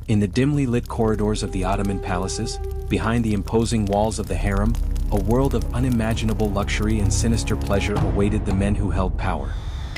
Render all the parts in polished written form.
In the dimly lit corridors of the Ottoman palaces, behind the imposing walls of the harem, a world of unimaginable luxury and sinister pleasure awaited the men who held power.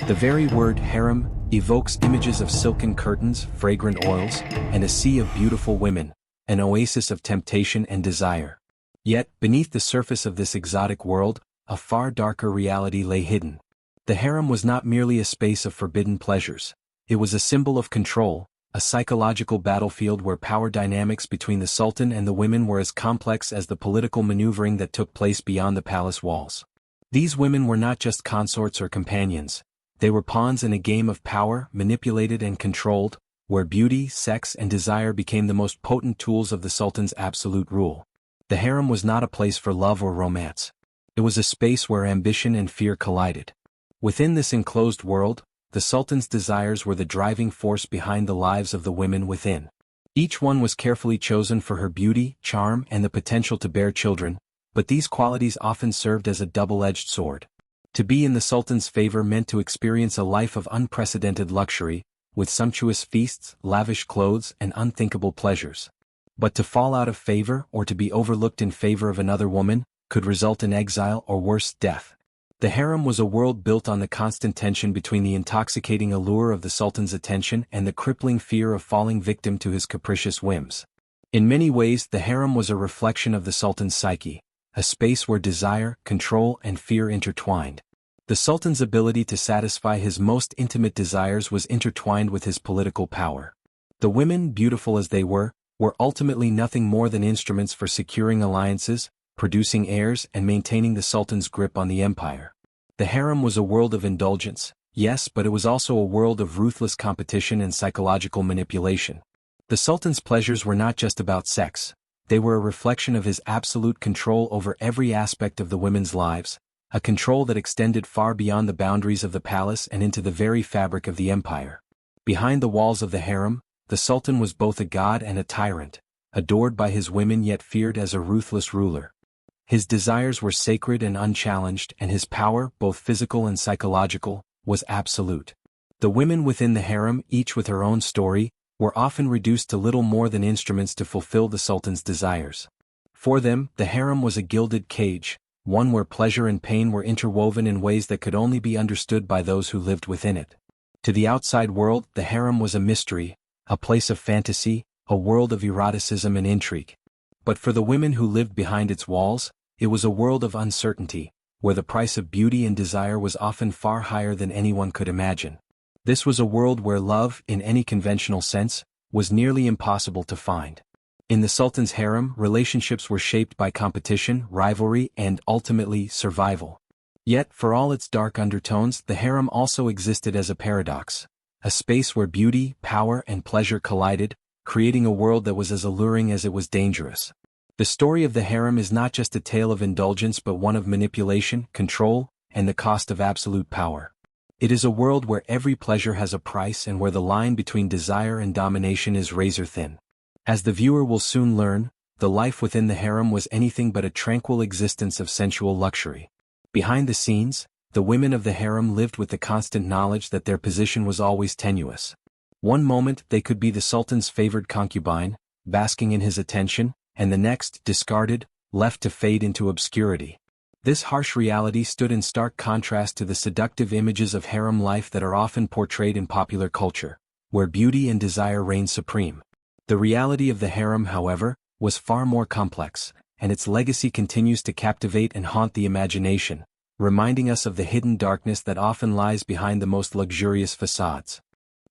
The very word harem evokes images of silken curtains, fragrant oils, and a sea of beautiful women, an oasis of temptation and desire. Yet, beneath the surface of this exotic world, a far darker reality lay hidden. The harem was not merely a space of forbidden pleasures. It was a symbol of control, a psychological battlefield where power dynamics between the Sultan and the women were as complex as the political maneuvering that took place beyond the palace walls. These women were not just consorts or companions. They were pawns in a game of power, manipulated and controlled, where beauty, sex and desire became the most potent tools of the Sultan's absolute rule. The harem was not a place for love or romance. It was a space where ambition and fear collided. Within this enclosed world, the Sultan's desires were the driving force behind the lives of the women within. Each one was carefully chosen for her beauty, charm, and the potential to bear children, but these qualities often served as a double-edged sword. To be in the Sultan's favor meant to experience a life of unprecedented luxury, with sumptuous feasts, lavish clothes, and unthinkable pleasures. But to fall out of favor or to be overlooked in favor of another woman could result in exile or worse, death. The harem was a world built on the constant tension between the intoxicating allure of the Sultan's attention and the crippling fear of falling victim to his capricious whims. In many ways, the harem was a reflection of the Sultan's psyche, a space where desire, control, and fear intertwined. The Sultan's ability to satisfy his most intimate desires was intertwined with his political power. The women, beautiful as they were ultimately nothing more than instruments for securing alliances, producing heirs, and maintaining the Sultan's grip on the empire. The harem was a world of indulgence, yes, but it was also a world of ruthless competition and psychological manipulation. The Sultan's pleasures were not just about sex. They were a reflection of his absolute control over every aspect of the women's lives, a control that extended far beyond the boundaries of the palace and into the very fabric of the empire. Behind the walls of the harem, the Sultan was both a god and a tyrant, adored by his women yet feared as a ruthless ruler. His desires were sacred and unchallenged, and his power, both physical and psychological, was absolute. The women within the harem, each with her own story, were often reduced to little more than instruments to fulfill the Sultan's desires. For them, the harem was a gilded cage, one where pleasure and pain were interwoven in ways that could only be understood by those who lived within it. To the outside world, the harem was a mystery, a place of fantasy, a world of eroticism and intrigue. But for the women who lived behind its walls, it was a world of uncertainty, where the price of beauty and desire was often far higher than anyone could imagine. This was a world where love, in any conventional sense, was nearly impossible to find. In the Sultan's harem, relationships were shaped by competition, rivalry, and, ultimately, survival. Yet, for all its dark undertones, the harem also existed as a paradox, a space where beauty, power, and pleasure collided, creating a world that was as alluring as it was dangerous. The story of the harem is not just a tale of indulgence but one of manipulation, control, and the cost of absolute power. It is a world where every pleasure has a price and where the line between desire and domination is razor-thin. As the viewer will soon learn, the life within the harem was anything but a tranquil existence of sensual luxury. Behind the scenes, the women of the harem lived with the constant knowledge that their position was always tenuous. One moment they could be the Sultan's favored concubine, basking in his attention, and the next, discarded, left to fade into obscurity. This harsh reality stood in stark contrast to the seductive images of harem life that are often portrayed in popular culture, where beauty and desire reign supreme. The reality of the harem, however, was far more complex, and its legacy continues to captivate and haunt the imagination, reminding us of the hidden darkness that often lies behind the most luxurious facades.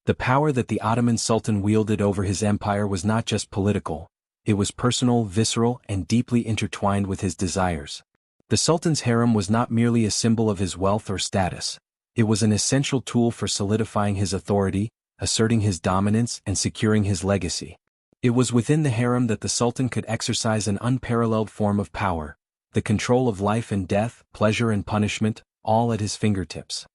The power that the Ottoman Sultan wielded over his empire was not just political. It was personal, visceral, and deeply intertwined with his desires. The Sultan's harem was not merely a symbol of his wealth or status. It was an essential tool for solidifying his authority, asserting his dominance, and securing his legacy. It was within the harem that the Sultan could exercise an unparalleled form of power, the control of life and death, pleasure and punishment, all at his fingertips.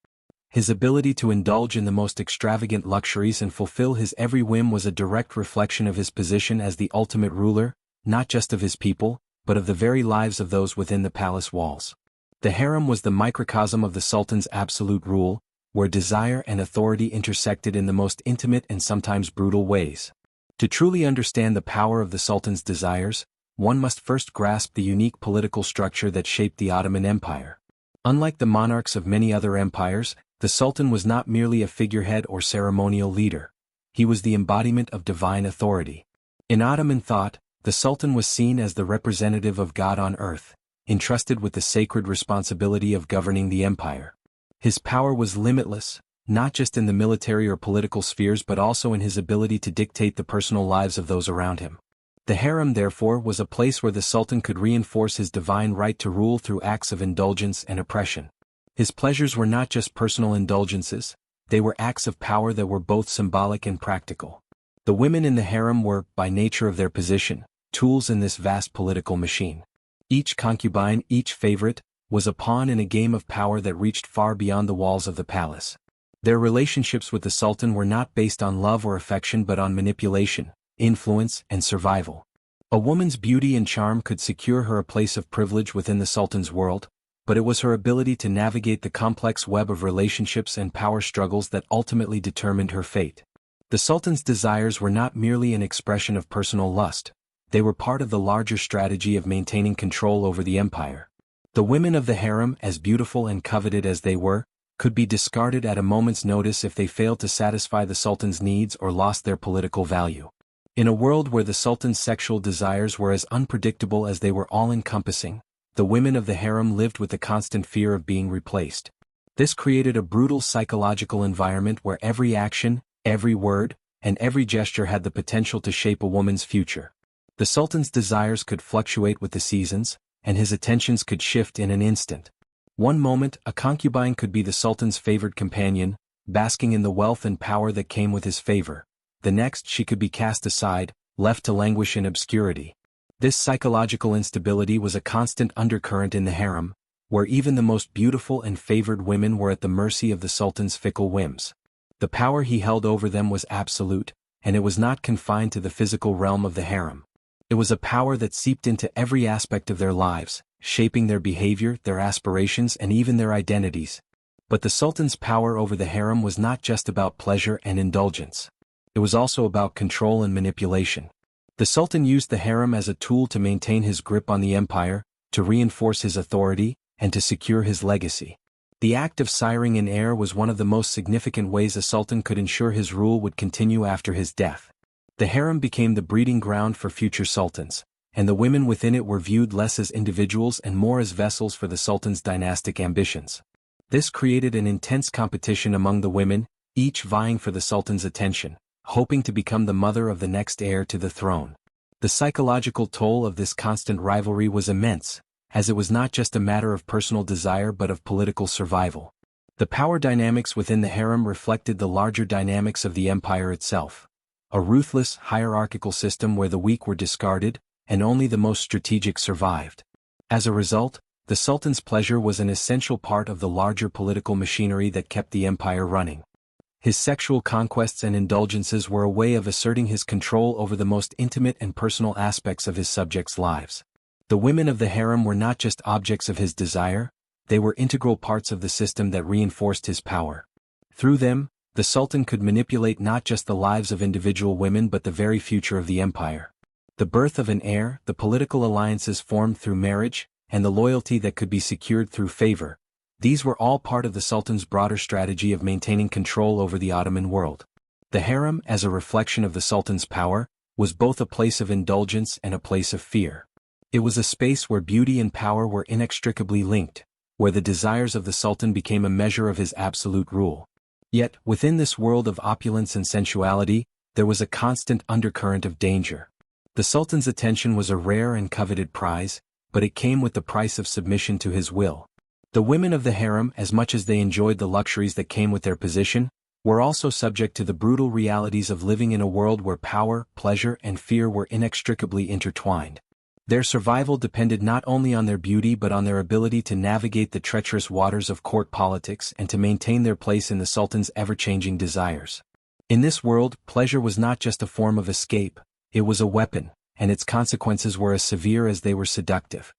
His ability to indulge in the most extravagant luxuries and fulfill his every whim was a direct reflection of his position as the ultimate ruler, not just of his people, but of the very lives of those within the palace walls. The harem was the microcosm of the Sultan's absolute rule, where desire and authority intersected in the most intimate and sometimes brutal ways. To truly understand the power of the Sultan's desires, one must first grasp the unique political structure that shaped the Ottoman Empire. Unlike the monarchs of many other empires, the Sultan was not merely a figurehead or ceremonial leader. He was the embodiment of divine authority. In Ottoman thought, the Sultan was seen as the representative of God on earth, entrusted with the sacred responsibility of governing the empire. His power was limitless, not just in the military or political spheres but also in his ability to dictate the personal lives of those around him. The harem, therefore, was a place where the Sultan could reinforce his divine right to rule through acts of indulgence and oppression. His pleasures were not just personal indulgences, they were acts of power that were both symbolic and practical. The women in the harem were, by nature of their position, tools in this vast political machine. Each concubine, each favorite, was a pawn in a game of power that reached far beyond the walls of the palace. Their relationships with the Sultan were not based on love or affection but on manipulation, influence, and survival. A woman's beauty and charm could secure her a place of privilege within the Sultan's world, but it was her ability to navigate the complex web of relationships and power struggles that ultimately determined her fate. The Sultan's desires were not merely an expression of personal lust, they were part of the larger strategy of maintaining control over the empire. The women of the harem, as beautiful and coveted as they were, could be discarded at a moment's notice if they failed to satisfy the Sultan's needs or lost their political value. In a world where the Sultan's sexual desires were as unpredictable as they were all-encompassing, the women of the harem lived with the constant fear of being replaced. This created a brutal psychological environment where every action, every word, and every gesture had the potential to shape a woman's future. The Sultan's desires could fluctuate with the seasons, and his attentions could shift in an instant. One moment, a concubine could be the Sultan's favored companion, basking in the wealth and power that came with his favor. The next, she could be cast aside, left to languish in obscurity. This psychological instability was a constant undercurrent in the harem, where even the most beautiful and favored women were at the mercy of the Sultan's fickle whims. The power he held over them was absolute, and it was not confined to the physical realm of the harem. It was a power that seeped into every aspect of their lives, shaping their behavior, their aspirations, and even their identities. But the Sultan's power over the harem was not just about pleasure and indulgence. It was also about control and manipulation. The Sultan used the harem as a tool to maintain his grip on the empire, to reinforce his authority, and to secure his legacy. The act of siring in heir was one of the most significant ways a Sultan could ensure his rule would continue after his death. The harem became the breeding ground for future sultans, and the women within it were viewed less as individuals and more as vessels for the Sultan's dynastic ambitions. This created an intense competition among the women, each vying for the Sultan's attention, hoping to become the mother of the next heir to the throne. The psychological toll of this constant rivalry was immense, as it was not just a matter of personal desire but of political survival. The power dynamics within the harem reflected the larger dynamics of the empire itself. A ruthless, hierarchical system where the weak were discarded, and only the most strategic survived. As a result, the Sultan's pleasure was an essential part of the larger political machinery that kept the empire running. His sexual conquests and indulgences were a way of asserting his control over the most intimate and personal aspects of his subjects' lives. The women of the harem were not just objects of his desire, they were integral parts of the system that reinforced his power. Through them, the Sultan could manipulate not just the lives of individual women but the very future of the empire. The birth of an heir, the political alliances formed through marriage, and the loyalty that could be secured through favor, these were all part of the Sultan's broader strategy of maintaining control over the Ottoman world. The harem, as a reflection of the Sultan's power, was both a place of indulgence and a place of fear. It was a space where beauty and power were inextricably linked, where the desires of the Sultan became a measure of his absolute rule. Yet, within this world of opulence and sensuality, there was a constant undercurrent of danger. The Sultan's attention was a rare and coveted prize, but it came with the price of submission to his will. The women of the harem, as much as they enjoyed the luxuries that came with their position, were also subject to the brutal realities of living in a world where power, pleasure, and fear were inextricably intertwined. Their survival depended not only on their beauty but on their ability to navigate the treacherous waters of court politics and to maintain their place in the Sultan's ever-changing desires. In this world, pleasure was not just a form of escape, it was a weapon, and its consequences were as severe as they were seductive.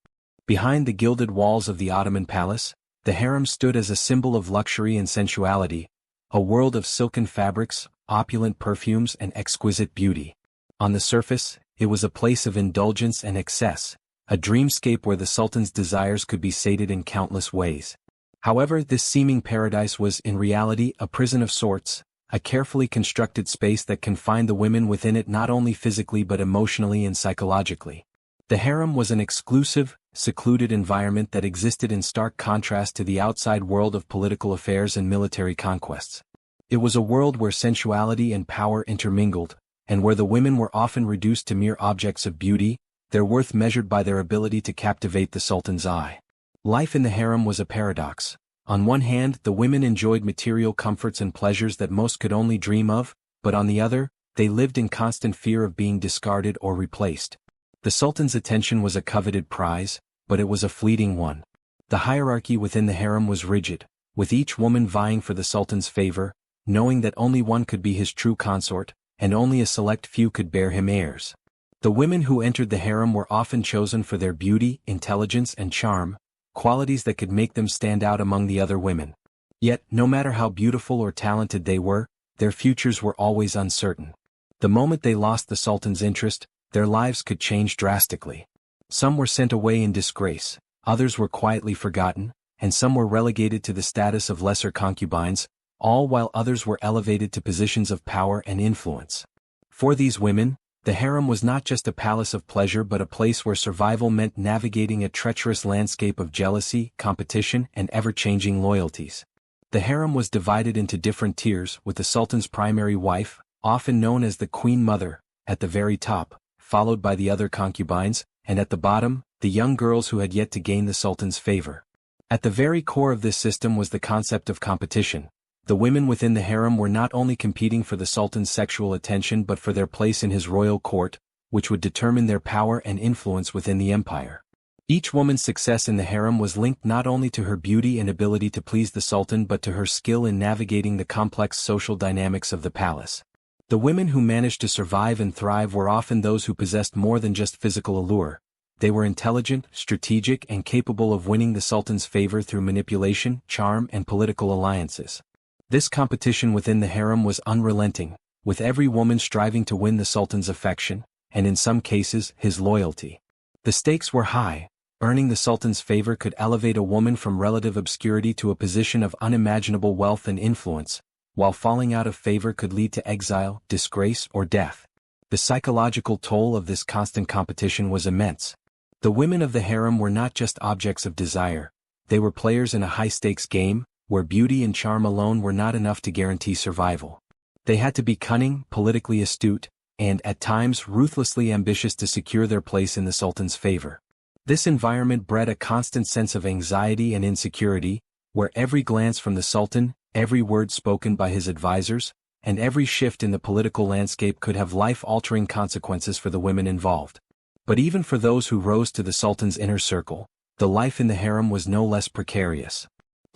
Behind the gilded walls of the Ottoman palace, the harem stood as a symbol of luxury and sensuality, a world of silken fabrics, opulent perfumes, and exquisite beauty. On the surface, it was a place of indulgence and excess, a dreamscape where the Sultan's desires could be sated in countless ways. However, this seeming paradise was in reality a prison of sorts, a carefully constructed space that confined the women within it not only physically but emotionally and psychologically. The harem was an exclusive, secluded environment that existed in stark contrast to the outside world of political affairs and military conquests. It was a world where sensuality and power intermingled, and where the women were often reduced to mere objects of beauty, their worth measured by their ability to captivate the Sultan's eye. Life in the harem was a paradox. On one hand, the women enjoyed material comforts and pleasures that most could only dream of, but on the other, they lived in constant fear of being discarded or replaced. The Sultan's attention was a coveted prize, but it was a fleeting one. The hierarchy within the harem was rigid, with each woman vying for the Sultan's favor, knowing that only one could be his true consort, and only a select few could bear him heirs. The women who entered the harem were often chosen for their beauty, intelligence, and charm, qualities that could make them stand out among the other women. Yet, no matter how beautiful or talented they were, their futures were always uncertain. The moment they lost the Sultan's interest, their lives could change drastically. Some were sent away in disgrace, others were quietly forgotten, and some were relegated to the status of lesser concubines, all while others were elevated to positions of power and influence. For these women, the harem was not just a palace of pleasure but a place where survival meant navigating a treacherous landscape of jealousy, competition, and ever-changing loyalties. The harem was divided into different tiers, with the Sultan's primary wife, often known as the Queen Mother, at the very top, followed by the other concubines, and at the bottom, the young girls who had yet to gain the Sultan's favor. At the very core of this system was the concept of competition. The women within the harem were not only competing for the Sultan's sexual attention but for their place in his royal court, which would determine their power and influence within the empire. Each woman's success in the harem was linked not only to her beauty and ability to please the Sultan but to her skill in navigating the complex social dynamics of the palace. The women who managed to survive and thrive were often those who possessed more than just physical allure. They were intelligent, strategic, and capable of winning the Sultan's favor through manipulation, charm, and political alliances. This competition within the harem was unrelenting, with every woman striving to win the Sultan's affection, and in some cases, his loyalty. The stakes were high. Earning the Sultan's favor could elevate a woman from relative obscurity to a position of unimaginable wealth and influence, while falling out of favor could lead to exile, disgrace, or death. The psychological toll of this constant competition was immense. The women of the harem were not just objects of desire, they were players in a high-stakes game, where beauty and charm alone were not enough to guarantee survival. They had to be cunning, politically astute, and, at times, ruthlessly ambitious to secure their place in the Sultan's favor. This environment bred a constant sense of anxiety and insecurity, where every glance from the Sultan, every word spoken by his advisors, and every shift in the political landscape could have life-altering consequences for the women involved. But even for those who rose to the Sultan's inner circle, the life in the harem was no less precarious.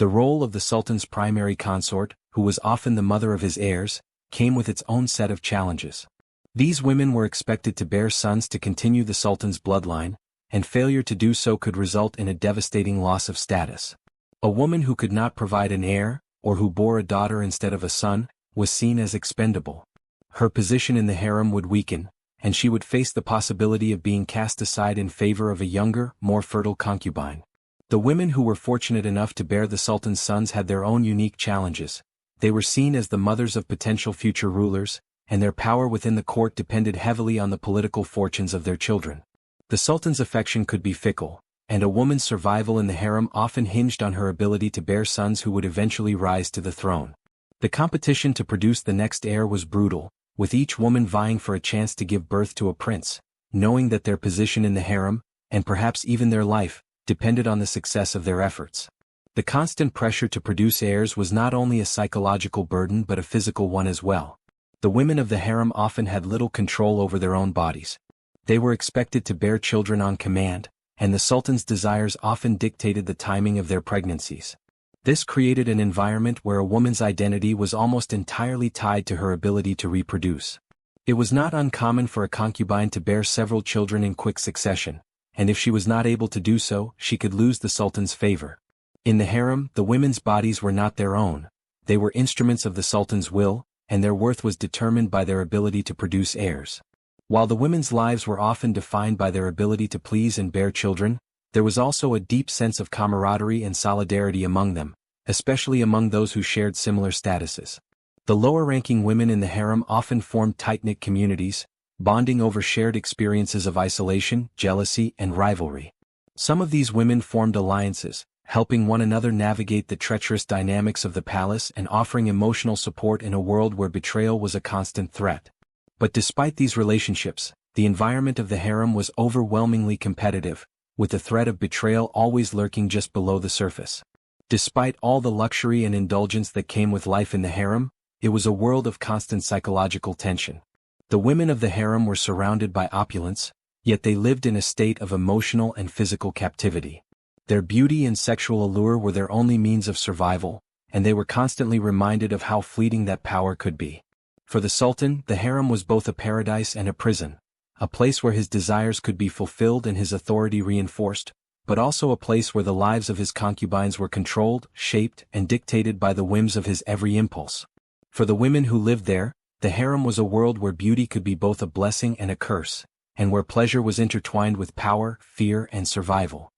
The role of the Sultan's primary consort, who was often the mother of his heirs, came with its own set of challenges. These women were expected to bear sons to continue the Sultan's bloodline, and failure to do so could result in a devastating loss of status. A woman who could not provide an heir, or who bore a daughter instead of a son, was seen as expendable. Her position in the harem would weaken, and she would face the possibility of being cast aside in favor of a younger, more fertile concubine. The women who were fortunate enough to bear the Sultan's sons had their own unique challenges. They were seen as the mothers of potential future rulers, and their power within the court depended heavily on the political fortunes of their children. The Sultan's affection could be fickle, and a woman's survival in the harem often hinged on her ability to bear sons who would eventually rise to the throne. The competition to produce the next heir was brutal, with each woman vying for a chance to give birth to a prince, knowing that their position in the harem, and perhaps even their life, depended on the success of their efforts. The constant pressure to produce heirs was not only a psychological burden but a physical one as well. The women of the harem often had little control over their own bodies. They were expected to bear children on command, and the Sultan's desires often dictated the timing of their pregnancies. This created an environment where a woman's identity was almost entirely tied to her ability to reproduce. It was not uncommon for a concubine to bear several children in quick succession, and if she was not able to do so, she could lose the Sultan's favor. In the harem, the women's bodies were not their own. They were instruments of the Sultan's will, and their worth was determined by their ability to produce heirs. While the women's lives were often defined by their ability to please and bear children, there was also a deep sense of camaraderie and solidarity among them, especially among those who shared similar statuses. The lower-ranking women in the harem often formed tight-knit communities, bonding over shared experiences of isolation, jealousy, and rivalry. Some of these women formed alliances, helping one another navigate the treacherous dynamics of the palace and offering emotional support in a world where betrayal was a constant threat. But despite these relationships, the environment of the harem was overwhelmingly competitive, with the threat of betrayal always lurking just below the surface. Despite all the luxury and indulgence that came with life in the harem, it was a world of constant psychological tension. The women of the harem were surrounded by opulence, yet they lived in a state of emotional and physical captivity. Their beauty and sexual allure were their only means of survival, and they were constantly reminded of how fleeting that power could be. For the Sultan, the harem was both a paradise and a prison, a place where his desires could be fulfilled and his authority reinforced, but also a place where the lives of his concubines were controlled, shaped, and dictated by the whims of his every impulse. For the women who lived there, the harem was a world where beauty could be both a blessing and a curse, and where pleasure was intertwined with power, fear, and survival.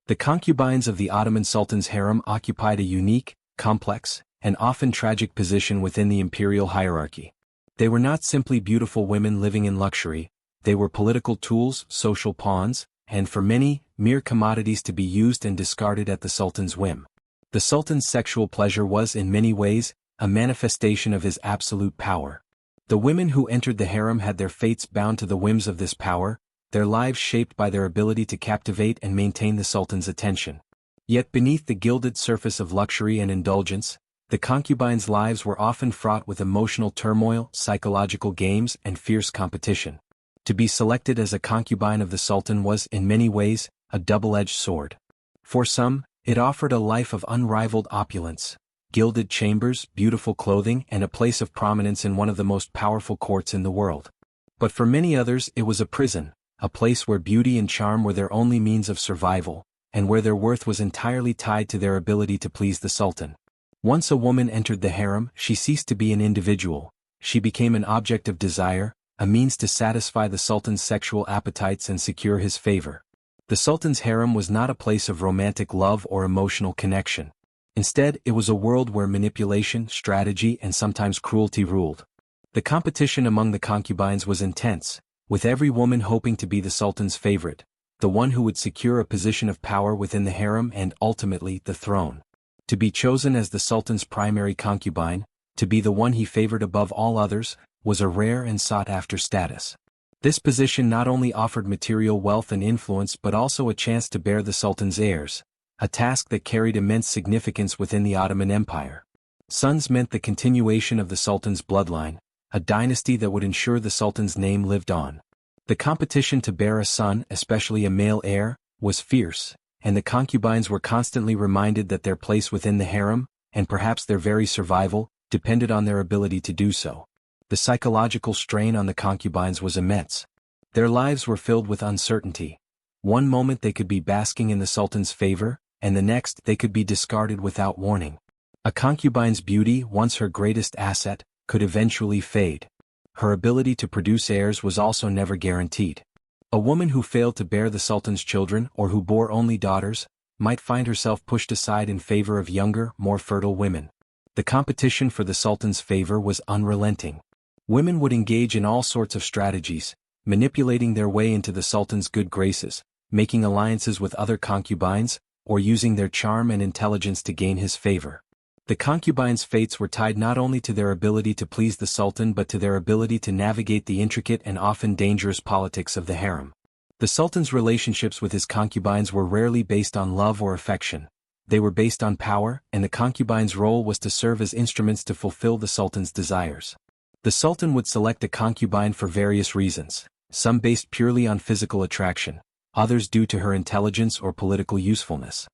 The concubines of the Ottoman Sultan's harem occupied a unique, complex, and often tragic position within the imperial hierarchy. They were not simply beautiful women living in luxury, they were political tools, social pawns, and for many, mere commodities to be used and discarded at the Sultan's whim. The Sultan's sexual pleasure was, in many ways, a manifestation of his absolute power. The women who entered the harem had their fates bound to the whims of this power, their lives shaped by their ability to captivate and maintain the Sultan's attention. Yet beneath the gilded surface of luxury and indulgence, the concubines' lives were often fraught with emotional turmoil, psychological games, and fierce competition. To be selected as a concubine of the Sultan was, in many ways, a double-edged sword. For some, it offered a life of unrivaled opulence, gilded chambers, beautiful clothing, and a place of prominence in one of the most powerful courts in the world. But for many others it was a prison, a place where beauty and charm were their only means of survival, and where their worth was entirely tied to their ability to please the Sultan. Once a woman entered the harem, she ceased to be an individual, she became an object of desire, a means to satisfy the Sultan's sexual appetites and secure his favor. The Sultan's harem was not a place of romantic love or emotional connection. Instead, it was a world where manipulation, strategy, and sometimes cruelty ruled. The competition among the concubines was intense, with every woman hoping to be the Sultan's favorite, the one who would secure a position of power within the harem and, ultimately, the throne. To be chosen as the Sultan's primary concubine, to be the one he favored above all others, was a rare and sought-after status. This position not only offered material wealth and influence but also a chance to bear the Sultan's heirs, a task that carried immense significance within the Ottoman Empire. Sons meant the continuation of the Sultan's bloodline, a dynasty that would ensure the Sultan's name lived on. The competition to bear a son, especially a male heir, was fierce, and the concubines were constantly reminded that their place within the harem, and perhaps their very survival, depended on their ability to do so. The psychological strain on the concubines was immense. Their lives were filled with uncertainty. One moment they could be basking in the Sultan's favor, and the next they could be discarded without warning. A concubine's beauty, once her greatest asset, could eventually fade. Her ability to produce heirs was also never guaranteed. A woman who failed to bear the Sultan's children or who bore only daughters, might find herself pushed aside in favor of younger, more fertile women. The competition for the Sultan's favor was unrelenting. Women would engage in all sorts of strategies, manipulating their way into the Sultan's good graces, making alliances with other concubines, or using their charm and intelligence to gain his favor. The concubines' fates were tied not only to their ability to please the Sultan but to their ability to navigate the intricate and often dangerous politics of the harem. The Sultan's relationships with his concubines were rarely based on love or affection. They were based on power, and the concubines' role was to serve as instruments to fulfill the Sultan's desires. The Sultan would select a concubine for various reasons, some based purely on physical attraction, others due to her intelligence or political usefulness.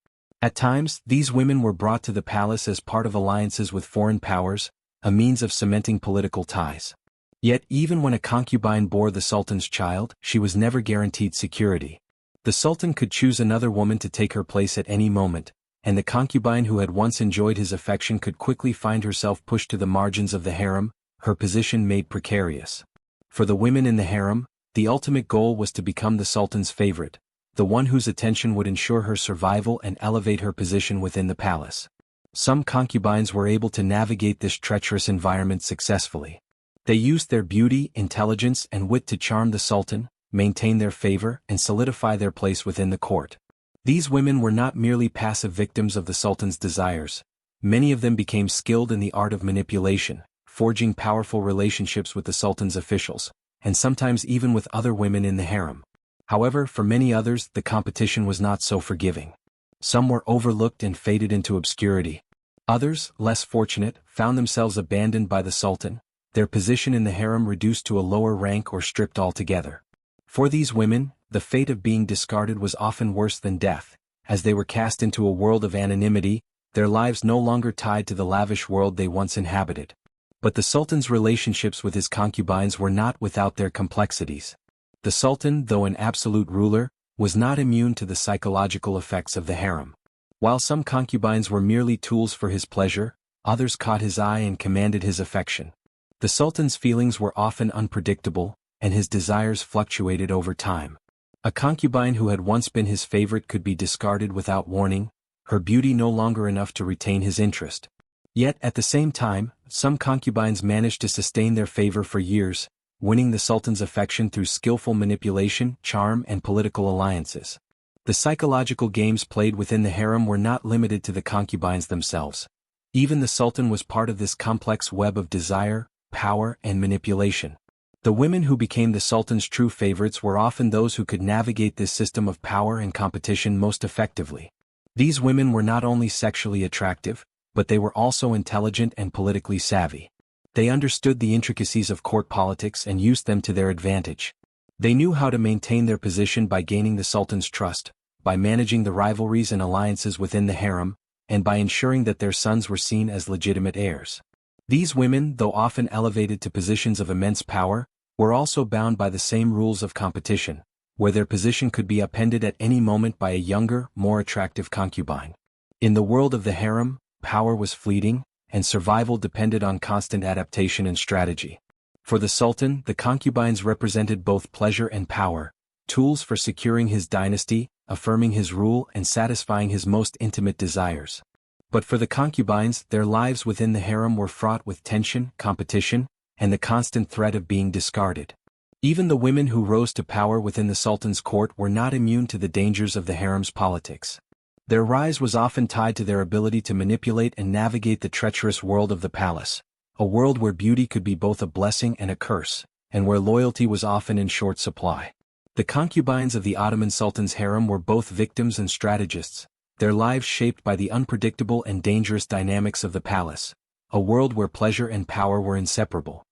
At times, these women were brought to the palace as part of alliances with foreign powers, a means of cementing political ties. Yet even when a concubine bore the Sultan's child, she was never guaranteed security. The Sultan could choose another woman to take her place at any moment, and the concubine who had once enjoyed his affection could quickly find herself pushed to the margins of the harem, her position made precarious. For the women in the harem, The ultimate goal was to become the Sultan's favorite, the one whose attention would ensure her survival and elevate her position within the palace. Some concubines were able to navigate this treacherous environment successfully. They used their beauty, intelligence, and wit to charm the Sultan, maintain their favor, and solidify their place within the court. These women were not merely passive victims of the Sultan's desires. Many of them became skilled in the art of manipulation, forging powerful relationships with the Sultan's officials, and sometimes even with other women in the harem. However, for many others, the competition was not so forgiving. Some were overlooked and faded into obscurity. Others, less fortunate, found themselves abandoned by the Sultan, their position in the harem reduced to a lower rank or stripped altogether. For these women, the fate of being discarded was often worse than death, as they were cast into a world of anonymity, their lives no longer tied to the lavish world they once inhabited. But the Sultan's relationships with his concubines were not without their complexities. The Sultan, though an absolute ruler, was not immune to the psychological effects of the harem. While some concubines were merely tools for his pleasure, others caught his eye and commanded his affection. The Sultan's feelings were often unpredictable, and his desires fluctuated over time. A concubine who had once been his favorite could be discarded without warning, her beauty no longer enough to retain his interest. Yet at the same time, some concubines managed to sustain their favor for years, winning the Sultan's affection through skillful manipulation, charm, and political alliances. The psychological games played within the harem were not limited to the concubines themselves. Even the Sultan was part of this complex web of desire, power, and manipulation. The women who became the Sultan's true favorites were often those who could navigate this system of power and competition most effectively. These women were not only sexually attractive, but they were also intelligent and politically savvy. They understood the intricacies of court politics and used them to their advantage. They knew how to maintain their position by gaining the Sultan's trust, by managing the rivalries and alliances within the harem, and by ensuring that their sons were seen as legitimate heirs. These women, though often elevated to positions of immense power, were also bound by the same rules of competition, where their position could be upended at any moment by a younger, more attractive concubine. In the world of the harem, power was fleeting, and survival depended on constant adaptation and strategy. For the Sultan, the concubines represented both pleasure and power, tools for securing his dynasty, affirming his rule, and satisfying his most intimate desires. But for the concubines, their lives within the harem were fraught with tension, competition, and the constant threat of being discarded. Even the women who rose to power within the Sultan's court were not immune to the dangers of the harem's politics. Their rise was often tied to their ability to manipulate and navigate the treacherous world of the palace, a world where beauty could be both a blessing and a curse, and where loyalty was often in short supply. The concubines of the Ottoman Sultan's harem were both victims and strategists, their lives shaped by the unpredictable and dangerous dynamics of the palace, a world where pleasure and power were inseparable.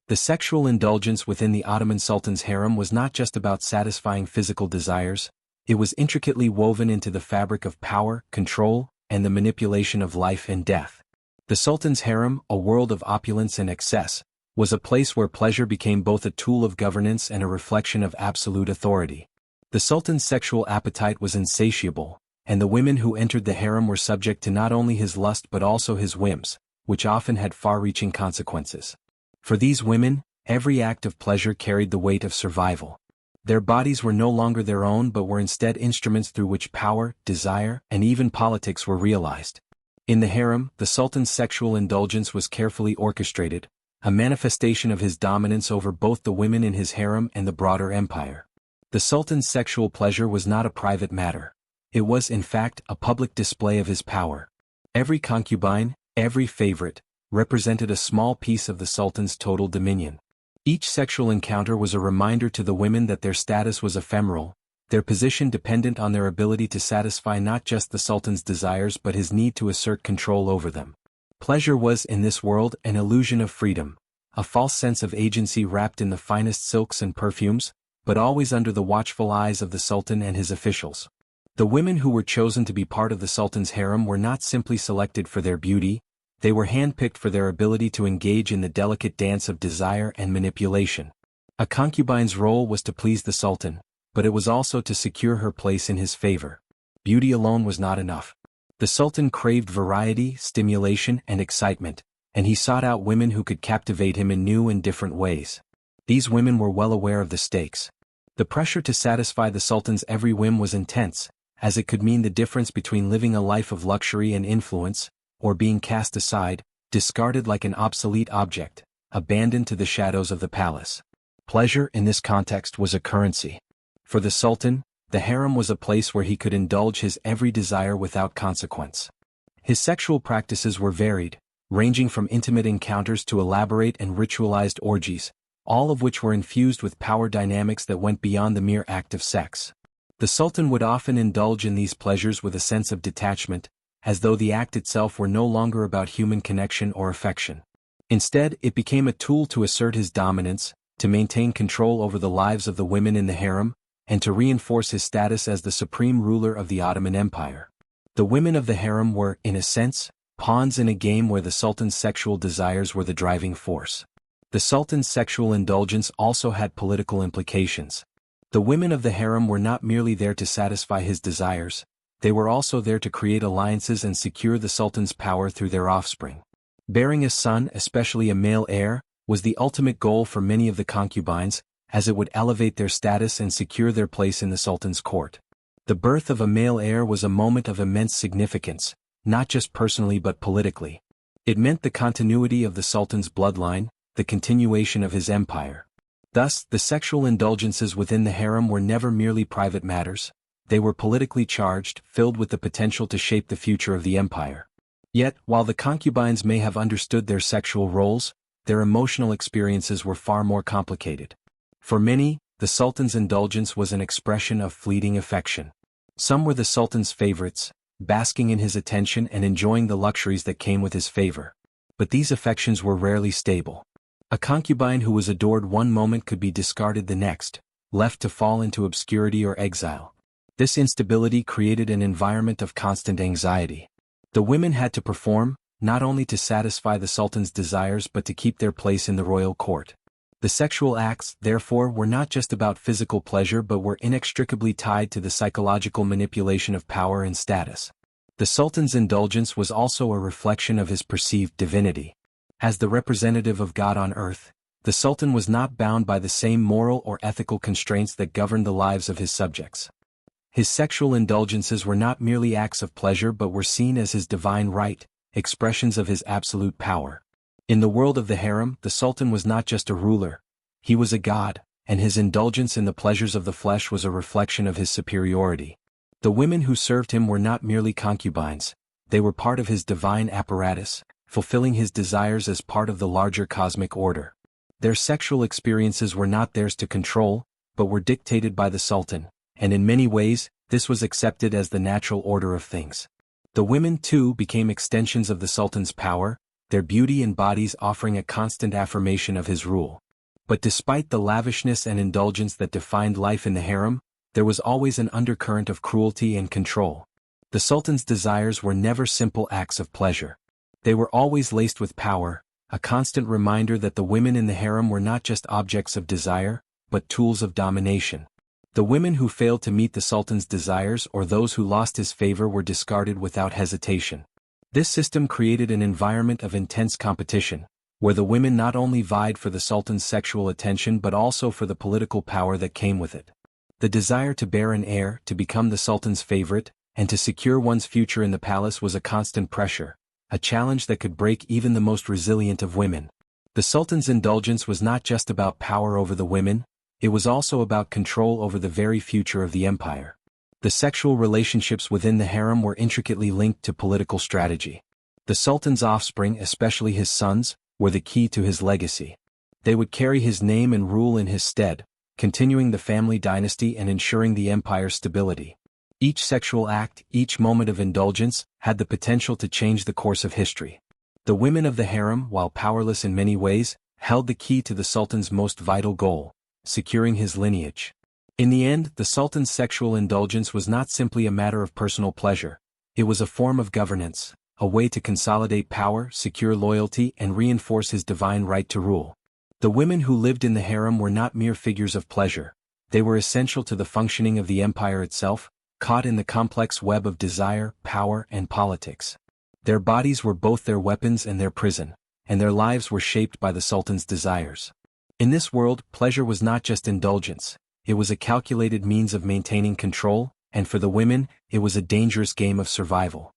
The sexual indulgence within the Ottoman Sultan's harem was not just about satisfying physical desires, it was intricately woven into the fabric of power, control, and the manipulation of life and death. The Sultan's harem, a world of opulence and excess, was a place where pleasure became both a tool of governance and a reflection of absolute authority. The Sultan's sexual appetite was insatiable, and the women who entered the harem were subject to not only his lust but also his whims, which often had far-reaching consequences. For these women, every act of pleasure carried the weight of survival. Their bodies were no longer their own but were instead instruments through which power, desire, and even politics were realized. In the harem, the Sultan's sexual indulgence was carefully orchestrated, a manifestation of his dominance over both the women in his harem and the broader empire. The Sultan's sexual pleasure was not a private matter. It was, in fact, a public display of his power. Every concubine, every favorite, represented a small piece of the Sultan's total dominion. Each sexual encounter was a reminder to the women that their status was ephemeral, their position dependent on their ability to satisfy not just the Sultan's desires but his need to assert control over them. Pleasure was, in this world, an illusion of freedom, a false sense of agency wrapped in the finest silks and perfumes, but always under the watchful eyes of the Sultan and his officials. The women who were chosen to be part of the Sultan's harem were not simply selected for their beauty, they were handpicked for their ability to engage in the delicate dance of desire and manipulation. A concubine's role was to please the Sultan, but it was also to secure her place in his favor. Beauty alone was not enough. The Sultan craved variety, stimulation, and excitement, and he sought out women who could captivate him in new and different ways. These women were well aware of the stakes. The pressure to satisfy the Sultan's every whim was intense, as it could mean the difference between living a life of luxury and influence, or being cast aside, discarded like an obsolete object, abandoned to the shadows of the palace. Pleasure in this context was a currency. For the Sultan, the harem was a place where he could indulge his every desire without consequence. His sexual practices were varied, ranging from intimate encounters to elaborate and ritualized orgies, all of which were infused with power dynamics that went beyond the mere act of sex. The Sultan would often indulge in these pleasures with a sense of detachment, as though the act itself were no longer about human connection or affection. Instead, it became a tool to assert his dominance, to maintain control over the lives of the women in the harem, and to reinforce his status as the supreme ruler of the Ottoman Empire. The women of the harem were, in a sense, pawns in a game where the Sultan's sexual desires were the driving force. The Sultan's sexual indulgence also had political implications. The women of the harem were not merely there to satisfy his desires, they were also there to create alliances and secure the Sultan's power through their offspring. Bearing a son, especially a male heir, was the ultimate goal for many of the concubines, as it would elevate their status and secure their place in the Sultan's court. The birth of a male heir was a moment of immense significance, not just personally but politically. It meant the continuity of the Sultan's bloodline, the continuation of his empire. Thus, the sexual indulgences within the harem were never merely private matters, they were politically charged, filled with the potential to shape the future of the empire. Yet, while the concubines may have understood their sexual roles, their emotional experiences were far more complicated. For many, the Sultan's indulgence was an expression of fleeting affection. Some were the Sultan's favorites, basking in his attention and enjoying the luxuries that came with his favor. But these affections were rarely stable. A concubine who was adored one moment could be discarded the next, left to fall into obscurity or exile. This instability created an environment of constant anxiety. The women had to perform, not only to satisfy the Sultan's desires but to keep their place in the royal court. The sexual acts, therefore, were not just about physical pleasure but were inextricably tied to the psychological manipulation of power and status. The Sultan's indulgence was also a reflection of his perceived divinity. As the representative of God on earth, the Sultan was not bound by the same moral or ethical constraints that governed the lives of his subjects. His sexual indulgences were not merely acts of pleasure but were seen as his divine right, expressions of his absolute power. In the world of the harem, the Sultan was not just a ruler, he was a god, and his indulgence in the pleasures of the flesh was a reflection of his superiority. The women who served him were not merely concubines, they were part of his divine apparatus, fulfilling his desires as part of the larger cosmic order. Their sexual experiences were not theirs to control, but were dictated by the Sultan, and in many ways, this was accepted as the natural order of things. The women, too, became extensions of the Sultan's power, their beauty and bodies offering a constant affirmation of his rule. But despite the lavishness and indulgence that defined life in the harem, there was always an undercurrent of cruelty and control. The Sultan's desires were never simple acts of pleasure. They were always laced with power, a constant reminder that the women in the harem were not just objects of desire, but tools of domination. The women who failed to meet the Sultan's desires or those who lost his favor were discarded without hesitation. This system created an environment of intense competition, where the women not only vied for the Sultan's sexual attention but also for the political power that came with it. The desire to bear an heir, to become the Sultan's favorite, and to secure one's future in the palace was a constant pressure, a challenge that could break even the most resilient of women. The Sultan's indulgence was not just about power over the women, it was also about control over the very future of the empire. The sexual relationships within the harem were intricately linked to political strategy. The Sultan's offspring, especially his sons, were the key to his legacy. They would carry his name and rule in his stead, continuing the family dynasty and ensuring the empire's stability. Each sexual act, each moment of indulgence, had the potential to change the course of history. The women of the harem, while powerless in many ways, held the key to the Sultan's most vital goal, securing his lineage. In the end, the Sultan's sexual indulgence was not simply a matter of personal pleasure, it was a form of governance, a way to consolidate power, secure loyalty, and reinforce his divine right to rule. The women who lived in the harem were not mere figures of pleasure, they were essential to the functioning of the empire itself, caught in the complex web of desire, power, and politics. Their bodies were both their weapons and their prison, and their lives were shaped by the Sultan's desires. In this world, pleasure was not just indulgence, it was a calculated means of maintaining control, and for the women, it was a dangerous game of survival.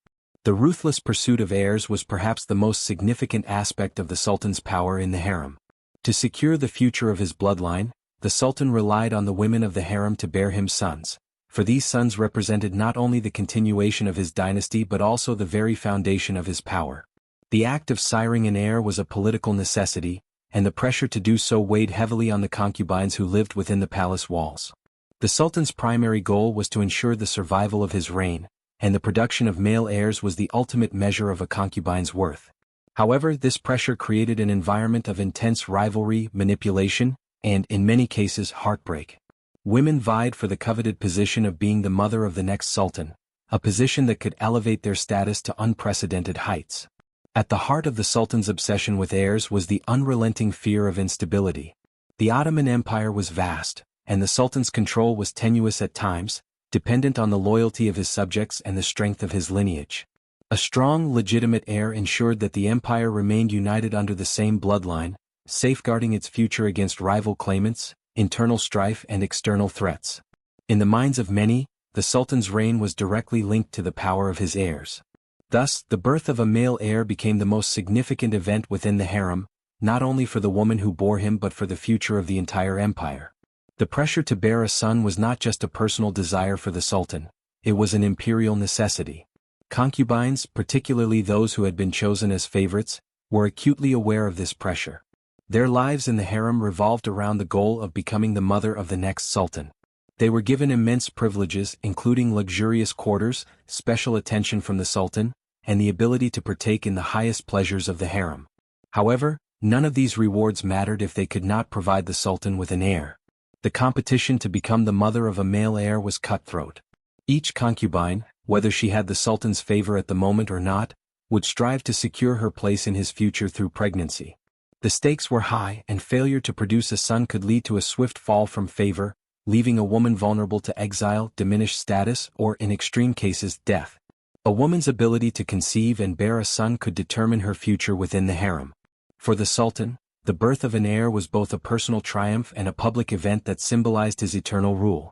The ruthless pursuit of heirs was perhaps the most significant aspect of the Sultan's power in the harem. To secure the future of his bloodline, the Sultan relied on the women of the harem to bear him sons, for these sons represented not only the continuation of his dynasty but also the very foundation of his power. The act of siring an heir was a political necessity, and the pressure to do so weighed heavily on the concubines who lived within the palace walls. The Sultan's primary goal was to ensure the survival of his reign, and the production of male heirs was the ultimate measure of a concubine's worth. However, this pressure created an environment of intense rivalry, manipulation, and, in many cases, heartbreak. Women vied for the coveted position of being the mother of the next sultan, a position that could elevate their status to unprecedented heights. At the heart of the Sultan's obsession with heirs was the unrelenting fear of instability. The Ottoman Empire was vast, and the Sultan's control was tenuous at times, dependent on the loyalty of his subjects and the strength of his lineage. A strong, legitimate heir ensured that the empire remained united under the same bloodline, safeguarding its future against rival claimants, internal strife and external threats. In the minds of many, the Sultan's reign was directly linked to the power of his heirs. Thus, the birth of a male heir became the most significant event within the harem, not only for the woman who bore him but for the future of the entire empire. The pressure to bear a son was not just a personal desire for the Sultan, it was an imperial necessity. Concubines, particularly those who had been chosen as favorites, were acutely aware of this pressure. Their lives in the harem revolved around the goal of becoming the mother of the next sultan. They were given immense privileges, including luxurious quarters, special attention from the sultan, and the ability to partake in the highest pleasures of the harem. However, none of these rewards mattered if they could not provide the sultan with an heir. The competition to become the mother of a male heir was cutthroat. Each concubine, whether she had the sultan's favor at the moment or not, would strive to secure her place in his future through pregnancy. The stakes were high, and failure to produce a son could lead to a swift fall from favor, leaving a woman vulnerable to exile, diminished status, or in extreme cases, death. A woman's ability to conceive and bear a son could determine her future within the harem. For the sultan, the birth of an heir was both a personal triumph and a public event that symbolized his eternal rule.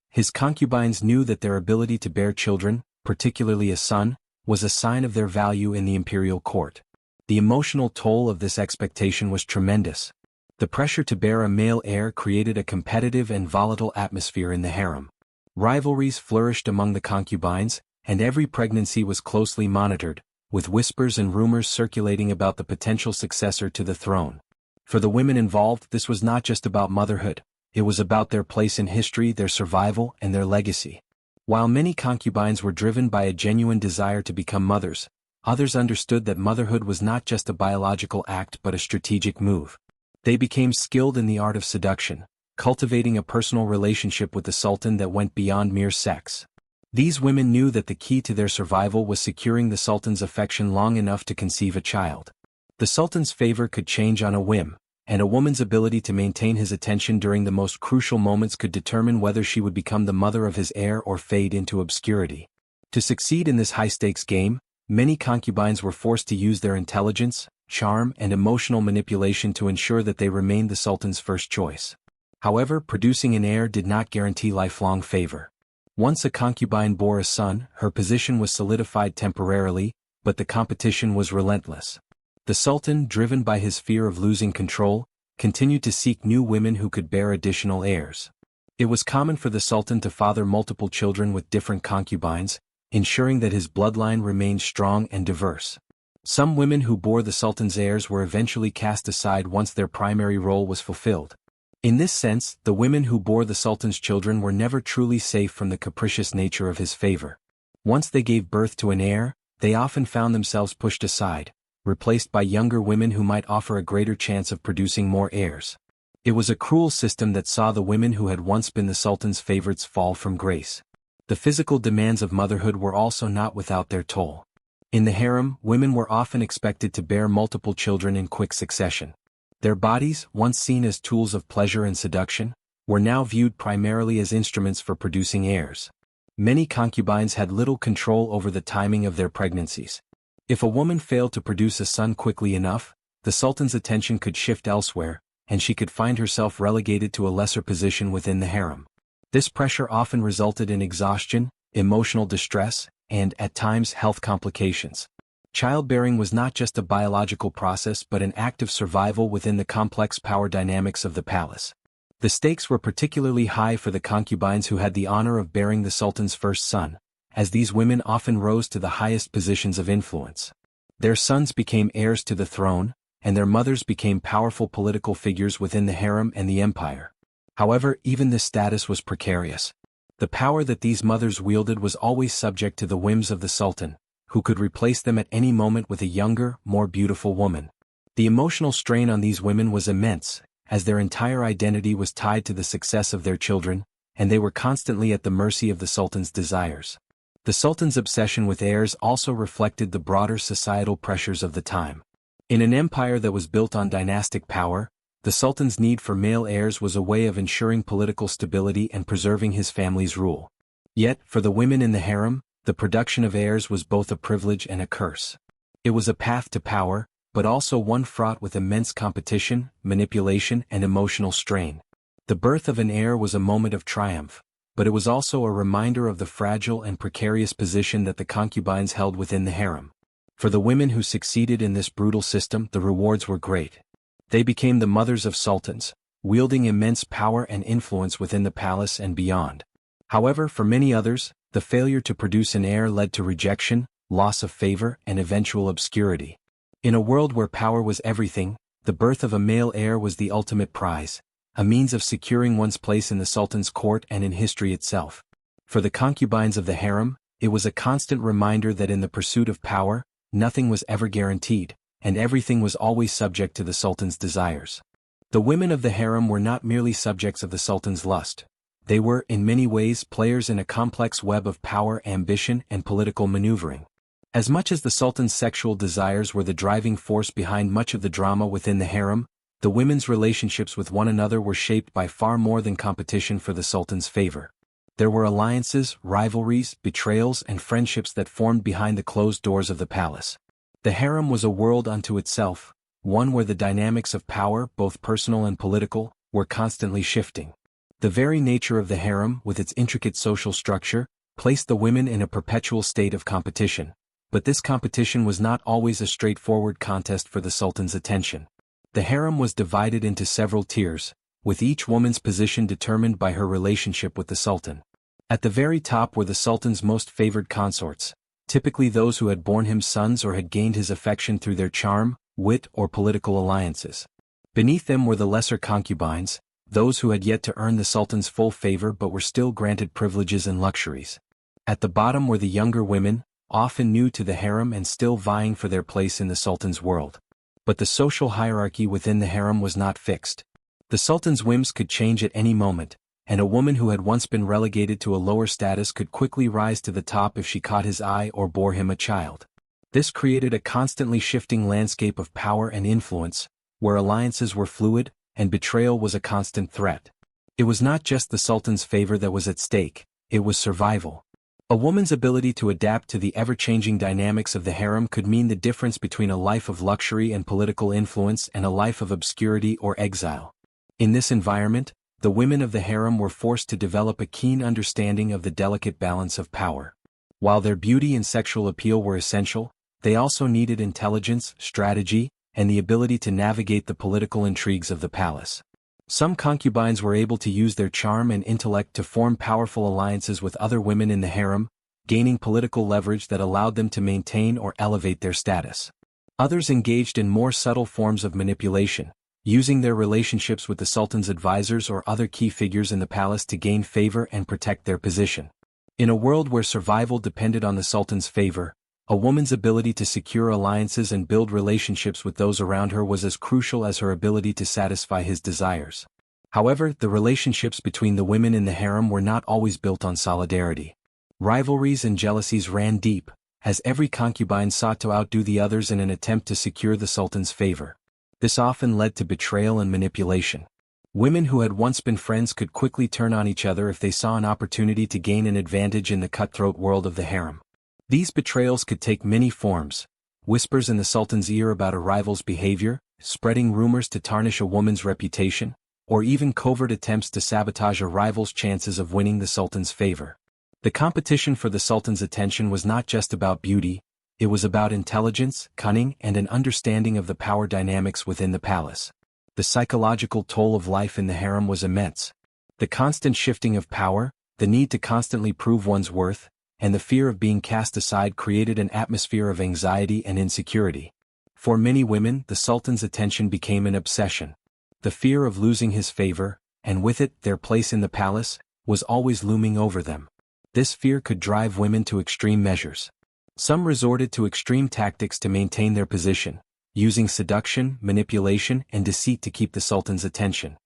His concubines knew that their ability to bear children, particularly a son, was a sign of their value in the imperial court. The emotional toll of this expectation was tremendous. The pressure to bear a male heir created a competitive and volatile atmosphere in the harem. Rivalries flourished among the concubines, and every pregnancy was closely monitored, with whispers and rumors circulating about the potential successor to the throne. For the women involved, this was not just about motherhood, it was about their place in history, their survival, and their legacy. While many concubines were driven by a genuine desire to become mothers, others understood that motherhood was not just a biological act but a strategic move. They became skilled in the art of seduction, cultivating a personal relationship with the sultan that went beyond mere sex. These women knew that the key to their survival was securing the sultan's affection long enough to conceive a child. The sultan's favor could change on a whim, and a woman's ability to maintain his attention during the most crucial moments could determine whether she would become the mother of his heir or fade into obscurity. To succeed in this high-stakes game, many concubines were forced to use their intelligence, charm, and emotional manipulation to ensure that they remained the sultan's first choice. However, producing an heir did not guarantee lifelong favor. Once a concubine bore a son, her position was solidified temporarily, but the competition was relentless. The sultan, driven by his fear of losing control, continued to seek new women who could bear additional heirs. It was common for the sultan to father multiple children with different concubines, ensuring that his bloodline remained strong and diverse. Some women who bore the sultan's heirs were eventually cast aside once their primary role was fulfilled. In this sense, the women who bore the sultan's children were never truly safe from the capricious nature of his favor. Once they gave birth to an heir, they often found themselves pushed aside, replaced by younger women who might offer a greater chance of producing more heirs. It was a cruel system that saw the women who had once been the sultan's favorites fall from grace. The physical demands of motherhood were also not without their toll. In the harem, women were often expected to bear multiple children in quick succession. Their bodies, once seen as tools of pleasure and seduction, were now viewed primarily as instruments for producing heirs. Many concubines had little control over the timing of their pregnancies. If a woman failed to produce a son quickly enough, the sultan's attention could shift elsewhere, and she could find herself relegated to a lesser position within the harem. This pressure often resulted in exhaustion, emotional distress, and, at times, health complications. Childbearing was not just a biological process but an act of survival within the complex power dynamics of the palace. The stakes were particularly high for the concubines who had the honor of bearing the Sultan's first son, as these women often rose to the highest positions of influence. Their sons became heirs to the throne, and their mothers became powerful political figures within the harem and the empire. However, even this status was precarious. The power that these mothers wielded was always subject to the whims of the Sultan, who could replace them at any moment with a younger, more beautiful woman. The emotional strain on these women was immense, as their entire identity was tied to the success of their children, and they were constantly at the mercy of the Sultan's desires. The Sultan's obsession with heirs also reflected the broader societal pressures of the time. In an empire that was built on dynastic power, the Sultan's need for male heirs was a way of ensuring political stability and preserving his family's rule. Yet, for the women in the harem, the production of heirs was both a privilege and a curse. It was a path to power, but also one fraught with immense competition, manipulation, and emotional strain. The birth of an heir was a moment of triumph, but it was also a reminder of the fragile and precarious position that the concubines held within the harem. For the women who succeeded in this brutal system, the rewards were great. They became the mothers of sultans, wielding immense power and influence within the palace and beyond. However, for many others, the failure to produce an heir led to rejection, loss of favor, and eventual obscurity. In a world where power was everything, the birth of a male heir was the ultimate prize, a means of securing one's place in the Sultan's court and in history itself. For the concubines of the harem, it was a constant reminder that in the pursuit of power, nothing was ever guaranteed, and everything was always subject to the Sultan's desires. The women of the harem were not merely subjects of the Sultan's lust. They were, in many ways, players in a complex web of power, ambition, and political maneuvering. As much as the Sultan's sexual desires were the driving force behind much of the drama within the harem, the women's relationships with one another were shaped by far more than competition for the Sultan's favor. There were alliances, rivalries, betrayals, and friendships that formed behind the closed doors of the palace. The harem was a world unto itself, one where the dynamics of power, both personal and political, were constantly shifting. The very nature of the harem, with its intricate social structure, placed the women in a perpetual state of competition. But this competition was not always a straightforward contest for the Sultan's attention. The harem was divided into several tiers, with each woman's position determined by her relationship with the Sultan. At the very top were the Sultan's most favored consorts, typically those who had borne him sons or had gained his affection through their charm, wit, or political alliances. Beneath them were the lesser concubines, those who had yet to earn the Sultan's full favor but were still granted privileges and luxuries. At the bottom were the younger women, often new to the harem and still vying for their place in the Sultan's world. But the social hierarchy within the harem was not fixed. The Sultan's whims could change at any moment, and a woman who had once been relegated to a lower status could quickly rise to the top if she caught his eye or bore him a child. This created a constantly shifting landscape of power and influence, where alliances were fluid, and betrayal was a constant threat. It was not just the Sultan's favor that was at stake, it was survival. A woman's ability to adapt to the ever-changing dynamics of the harem could mean the difference between a life of luxury and political influence and a life of obscurity or exile. In this environment, the women of the harem were forced to develop a keen understanding of the delicate balance of power. While their beauty and sexual appeal were essential, they also needed intelligence, strategy, and the ability to navigate the political intrigues of the palace. Some concubines were able to use their charm and intellect to form powerful alliances with other women in the harem, gaining political leverage that allowed them to maintain or elevate their status. Others engaged in more subtle forms of manipulation, using their relationships with the Sultan's advisors or other key figures in the palace to gain favor and protect their position. In a world where survival depended on the Sultan's favor, a woman's ability to secure alliances and build relationships with those around her was as crucial as her ability to satisfy his desires. However, the relationships between the women in the harem were not always built on solidarity. Rivalries and jealousies ran deep, as every concubine sought to outdo the others in an attempt to secure the Sultan's favor. This often led to betrayal and manipulation. Women who had once been friends could quickly turn on each other if they saw an opportunity to gain an advantage in the cutthroat world of the harem. These betrayals could take many forms: whispers in the Sultan's ear about a rival's behavior, spreading rumors to tarnish a woman's reputation, or even covert attempts to sabotage a rival's chances of winning the Sultan's favor. The competition for the Sultan's attention was not just about beauty, it was about intelligence, cunning, and an understanding of the power dynamics within the palace. The psychological toll of life in the harem was immense. The constant shifting of power, the need to constantly prove one's worth, and the fear of being cast aside created an atmosphere of anxiety and insecurity. For many women, the Sultan's attention became an obsession. The fear of losing his favor, and with it their place in the palace, was always looming over them. This fear could drive women to extreme measures. Some resorted to extreme tactics to maintain their position, using seduction, manipulation, and deceit to keep the Sultan's attention.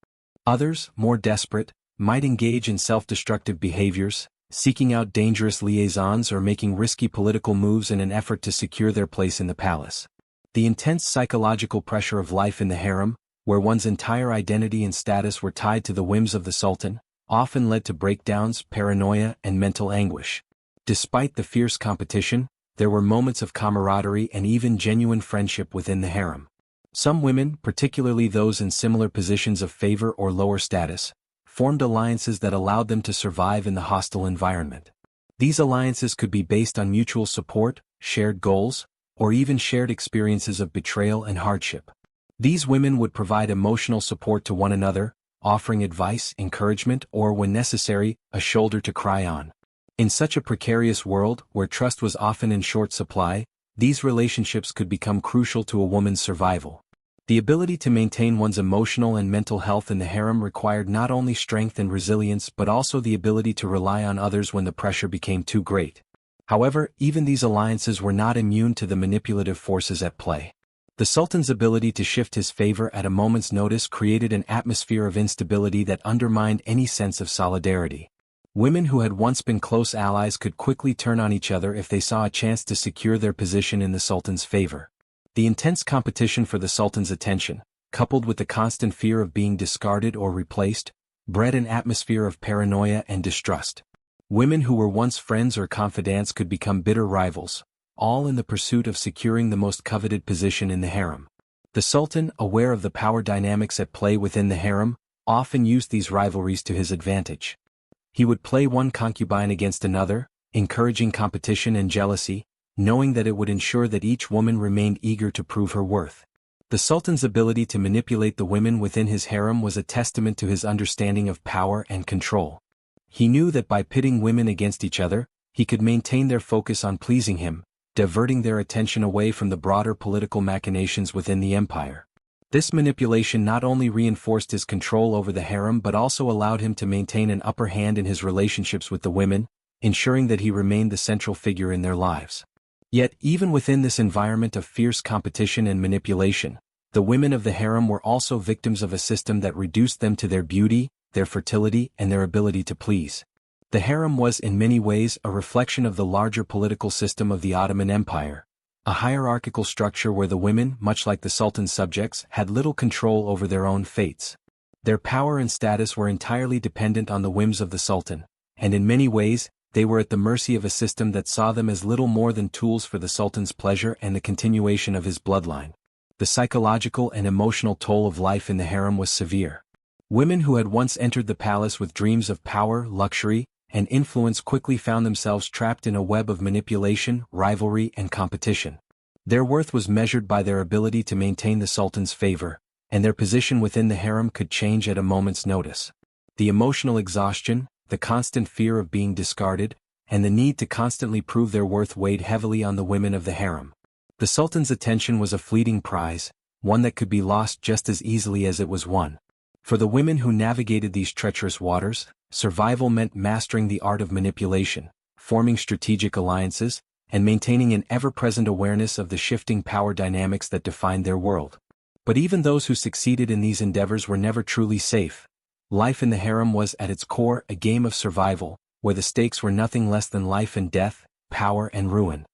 Others, more desperate, might engage in self-destructive behaviors, seeking out dangerous liaisons or making risky political moves in an effort to secure their place in the palace. The intense psychological pressure of life in the harem, where one's entire identity and status were tied to the whims of the Sultan, often led to breakdowns, paranoia, and mental anguish. Despite the fierce competition, there were moments of camaraderie and even genuine friendship within the harem. Some women, particularly those in similar positions of favor or lower status, formed alliances that allowed them to survive in the hostile environment. These alliances could be based on mutual support, shared goals, or even shared experiences of betrayal and hardship. These women would provide emotional support to one another, offering advice, encouragement, or, when necessary, a shoulder to cry on. In such a precarious world, where trust was often in short supply, these relationships could become crucial to a woman's survival. The ability to maintain one's emotional and mental health in the harem required not only strength and resilience but also the ability to rely on others when the pressure became too great. However, even these alliances were not immune to the manipulative forces at play. The Sultan's ability to shift his favor at a moment's notice created an atmosphere of instability that undermined any sense of solidarity. Women who had once been close allies could quickly turn on each other if they saw a chance to secure their position in the Sultan's favor. The intense competition for the Sultan's attention, coupled with the constant fear of being discarded or replaced, bred an atmosphere of paranoia and distrust. Women who were once friends or confidants could become bitter rivals, all in the pursuit of securing the most coveted position in the harem. The Sultan, aware of the power dynamics at play within the harem, often used these rivalries to his advantage. He would play one concubine against another, encouraging competition and jealousy, knowing that it would ensure that each woman remained eager to prove her worth. The Sultan's ability to manipulate the women within his harem was a testament to his understanding of power and control. He knew that by pitting women against each other, he could maintain their focus on pleasing him, diverting their attention away from the broader political machinations within the empire. This manipulation not only reinforced his control over the harem but also allowed him to maintain an upper hand in his relationships with the women, ensuring that he remained the central figure in their lives. Yet, even within this environment of fierce competition and manipulation, the women of the harem were also victims of a system that reduced them to their beauty, their fertility, and their ability to please. The harem was in many ways a reflection of the larger political system of the Ottoman Empire, a hierarchical structure where the women, much like the Sultan's subjects, had little control over their own fates. Their power and status were entirely dependent on the whims of the Sultan, and in many ways, they were at the mercy of a system that saw them as little more than tools for the Sultan's pleasure and the continuation of his bloodline. The psychological and emotional toll of life in the harem was severe. Women who had once entered the palace with dreams of power, luxury, and influence quickly found themselves trapped in a web of manipulation, rivalry, and competition. Their worth was measured by their ability to maintain the Sultan's favor, and their position within the harem could change at a moment's notice. The emotional exhaustion, the constant fear of being discarded, and the need to constantly prove their worth weighed heavily on the women of the harem. The Sultan's attention was a fleeting prize, one that could be lost just as easily as it was won. For the women who navigated these treacherous waters, survival meant mastering the art of manipulation, forming strategic alliances, and maintaining an ever-present awareness of the shifting power dynamics that defined their world. But even those who succeeded in these endeavors were never truly safe. Life in the harem was at its core a game of survival, where the stakes were nothing less than life and death, power and ruin.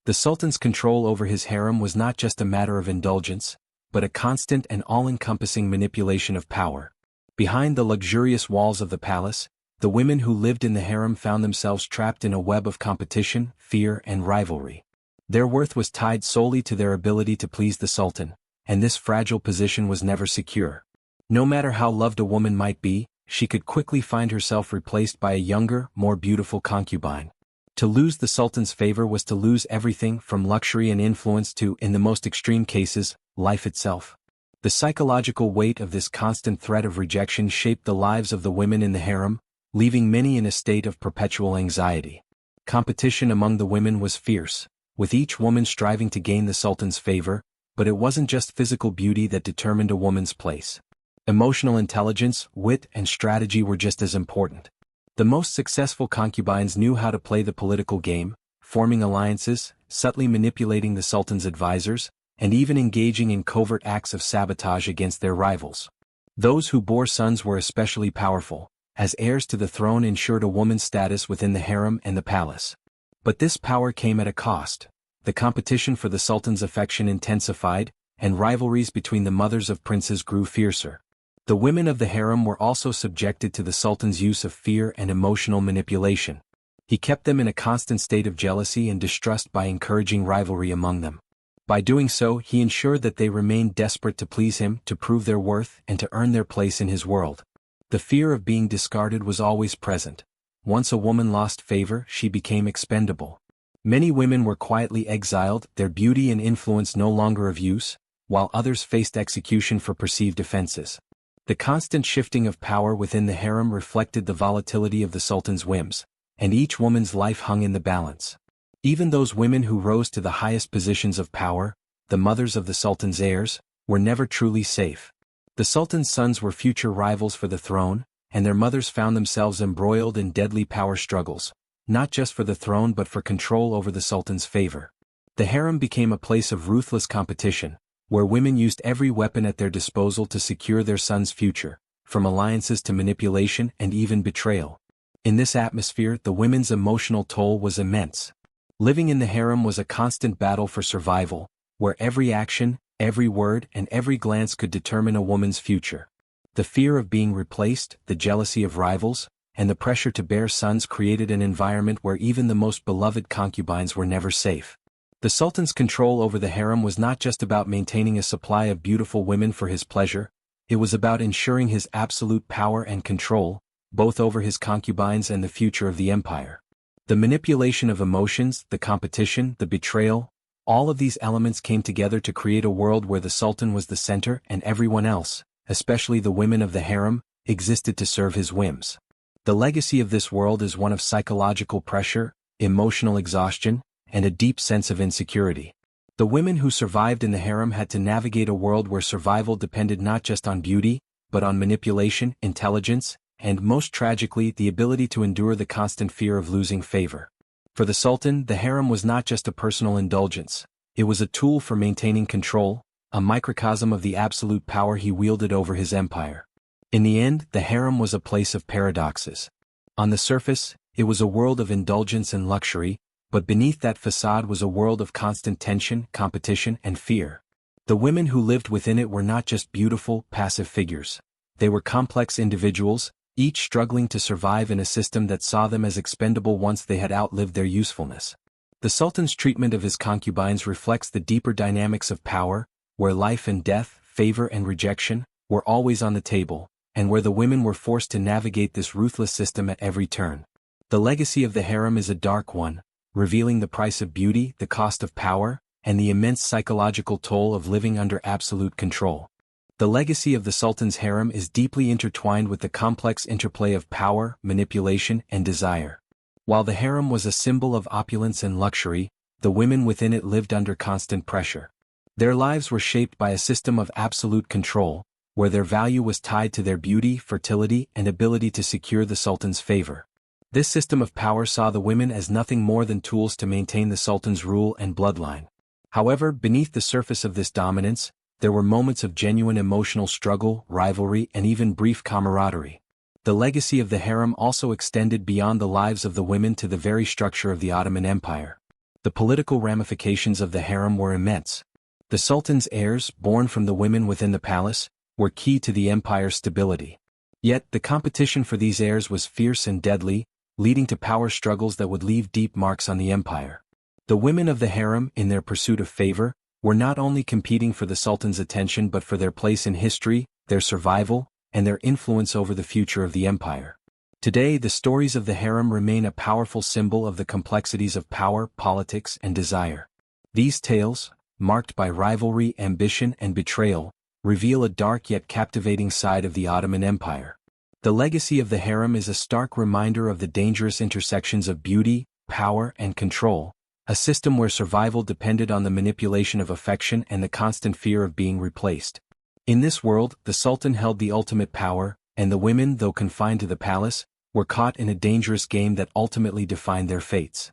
The Sultan's control over his harem was not just a matter of indulgence, but a constant and all-encompassing manipulation of power. Behind the luxurious walls of the palace, the women who lived in the harem found themselves trapped in a web of competition, fear, and rivalry. Their worth was tied solely to their ability to please the Sultan, and this fragile position was never secure. No matter how loved a woman might be, she could quickly find herself replaced by a younger, more beautiful concubine. To lose the Sultan's favor was to lose everything from luxury and influence to, in the most extreme cases, life itself. The psychological weight of this constant threat of rejection shaped the lives of the women in the harem, leaving many in a state of perpetual anxiety. Competition among the women was fierce, with each woman striving to gain the Sultan's favor, but it wasn't just physical beauty that determined a woman's place. Emotional intelligence, wit, and strategy were just as important. The most successful concubines knew how to play the political game, forming alliances, subtly manipulating the Sultan's advisors, and even engaging in covert acts of sabotage against their rivals. Those who bore sons were especially powerful, as heirs to the throne ensured a woman's status within the harem and the palace. But this power came at a cost. The competition for the Sultan's affection intensified, and rivalries between the mothers of princes grew fiercer. The women of the harem were also subjected to the Sultan's use of fear and emotional manipulation. He kept them in a constant state of jealousy and distrust by encouraging rivalry among them. By doing so, he ensured that they remained desperate to please him, to prove their worth, and to earn their place in his world. The fear of being discarded was always present. Once a woman lost favor, she became expendable. Many women were quietly exiled, their beauty and influence no longer of use, while others faced execution for perceived offenses. The constant shifting of power within the harem reflected the volatility of the Sultan's whims, and each woman's life hung in the balance. Even those women who rose to the highest positions of power, the mothers of the Sultan's heirs, were never truly safe. The Sultan's sons were future rivals for the throne, and their mothers found themselves embroiled in deadly power struggles, not just for the throne but for control over the Sultan's favor. The harem became a place of ruthless competition, where women used every weapon at their disposal to secure their sons' future, from alliances to manipulation and even betrayal. In this atmosphere, the women's emotional toll was immense. Living in the harem was a constant battle for survival, where every action, every word, and every glance could determine a woman's future. The fear of being replaced, the jealousy of rivals, and the pressure to bear sons created an environment where even the most beloved concubines were never safe. The Sultan's control over the harem was not just about maintaining a supply of beautiful women for his pleasure, it was about ensuring his absolute power and control, both over his concubines and the future of the empire. The manipulation of emotions, the competition, the betrayal, all of these elements came together to create a world where the Sultan was the center and everyone else, especially the women of the harem, existed to serve his whims. The legacy of this world is one of psychological pressure, emotional exhaustion, and a deep sense of insecurity. The women who survived in the harem had to navigate a world where survival depended not just on beauty, but on manipulation, intelligence, and most tragically the ability to endure the constant fear of losing favor. For the Sultan, the harem was not just a personal indulgence, it was a tool for maintaining control, a microcosm of the absolute power he wielded over his empire. In the end, the harem was a place of paradoxes. On the surface, it was a world of indulgence and luxury, but beneath that facade was a world of constant tension, competition, and fear. The women who lived within it were not just beautiful, passive figures. They were complex individuals, each struggling to survive in a system that saw them as expendable once they had outlived their usefulness. The Sultan's treatment of his concubines reflects the deeper dynamics of power, where life and death, favor and rejection, were always on the table, and where the women were forced to navigate this ruthless system at every turn. The legacy of the harem is a dark one, revealing the price of beauty, the cost of power, and the immense psychological toll of living under absolute control. The legacy of the Sultan's harem is deeply intertwined with the complex interplay of power, manipulation, and desire. While the harem was a symbol of opulence and luxury, the women within it lived under constant pressure. Their lives were shaped by a system of absolute control, where their value was tied to their beauty, fertility, and ability to secure the Sultan's favor. This system of power saw the women as nothing more than tools to maintain the Sultan's rule and bloodline. However, beneath the surface of this dominance, there were moments of genuine emotional struggle, rivalry, and even brief camaraderie. The legacy of the harem also extended beyond the lives of the women to the very structure of the Ottoman Empire. The political ramifications of the harem were immense. The Sultan's heirs, born from the women within the palace, were key to the empire's stability. Yet, the competition for these heirs was fierce and deadly, leading to power struggles that would leave deep marks on the empire. The women of the harem, in their pursuit of favor, were not only competing for the Sultan's attention but for their place in history, their survival, and their influence over the future of the empire. Today, the stories of the harem remain a powerful symbol of the complexities of power, politics, and desire. These tales, marked by rivalry, ambition, and betrayal, reveal a dark yet captivating side of the Ottoman Empire. The legacy of the harem is a stark reminder of the dangerous intersections of beauty, power, and control, a system where survival depended on the manipulation of affection and the constant fear of being replaced. In this world, the Sultan held the ultimate power, and the women, though confined to the palace, were caught in a dangerous game that ultimately defined their fates.